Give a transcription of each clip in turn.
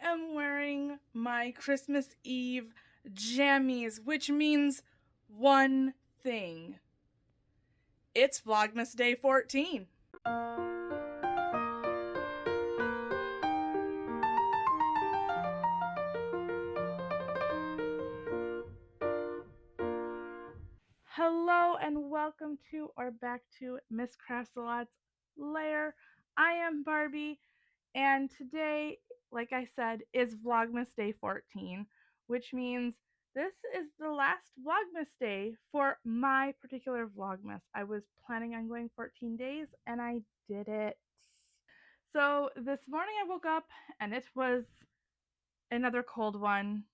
am wearing my Christmas Eve jammies, which means one thing. It's Vlogmas Day 14. Hello and welcome to or back to Miss Crassalot's lair. I am Barbie, and today, like I said, is Vlogmas Day 14, which means this is the last Vlogmas day for my particular Vlogmas. I was planning on going 14 days, and I did it. So this morning I woke up, and it was another cold one.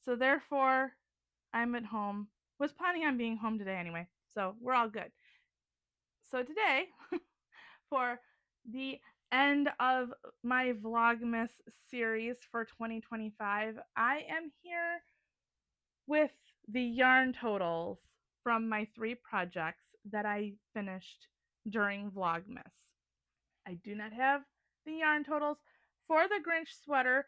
So therefore, I'm at home. Was planning on being home today anyway, so we're all good. So today, for the end of my Vlogmas series for 2025, I am here with the yarn totals from my 3 projects that I finished during Vlogmas. I do not have the yarn totals for the Grinch sweater.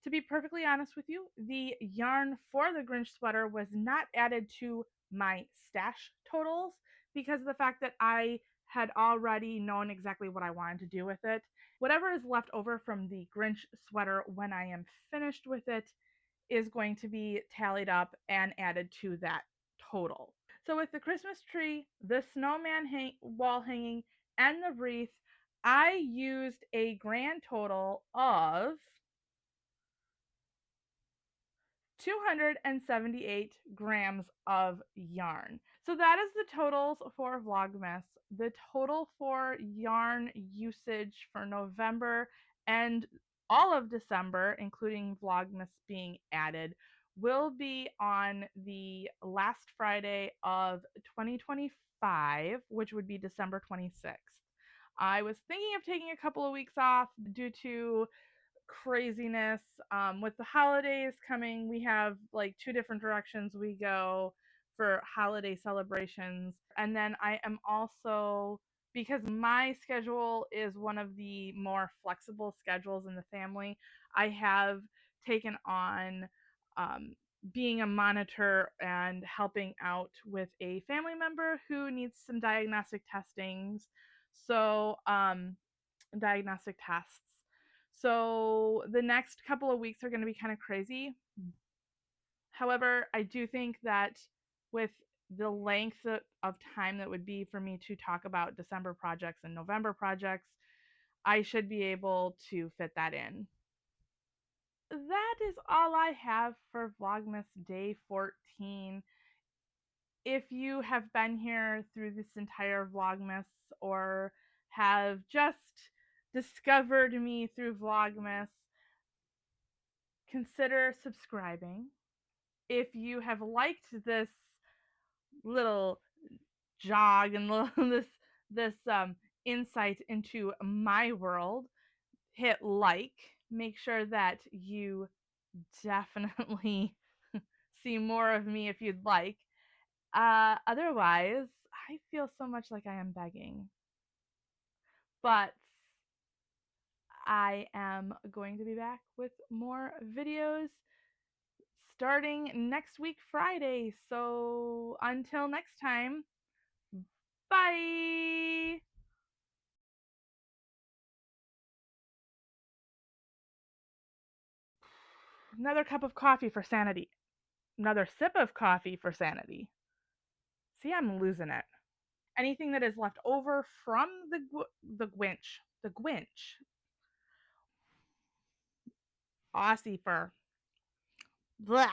To be perfectly honest with you, the yarn for the Grinch sweater was not added to my stash totals because of the fact that I had already known exactly what I wanted to do with it. Whatever is left over from the Grinch sweater when I am finished with it is going to be tallied up and added to that total. So with the Christmas tree, the snowman wall hanging, and the wreath, I used a grand total of 278 grams of yarn. So that is the totals for Vlogmas. The total for yarn usage for November and all of December, including Vlogmas being added, will be on the last Friday of 2025, which would be December 26th. I was thinking of taking a couple of weeks off due to craziness with the holidays coming. We have like 2 different directions we go for holiday celebrations, and then I am also, because my schedule is one of the more flexible schedules in the family, I have taken on um, being a monitor and helping out with a family member who needs some diagnostic testings. So diagnostic tests. So the next couple of weeks are going to be kind of crazy. However, I do think that with the length of time that would be for me to talk about December projects and November projects, I should be able to fit that in. That is all I have for Vlogmas Day 14. If you have been here through this entire Vlogmas or have just discovered me through Vlogmas, consider subscribing. If you have liked this little jog and this insight into my world, hit like. Make sure that you definitely see more of me if you'd like. Otherwise, I feel so much like I am begging. But I am going to be back with more videos starting next week, Friday. So until next time, bye! Another cup of coffee for sanity. Another sip of coffee for sanity. See, I'm losing it. Anything that is left over from the Gwinch, Aussie fur. Blech.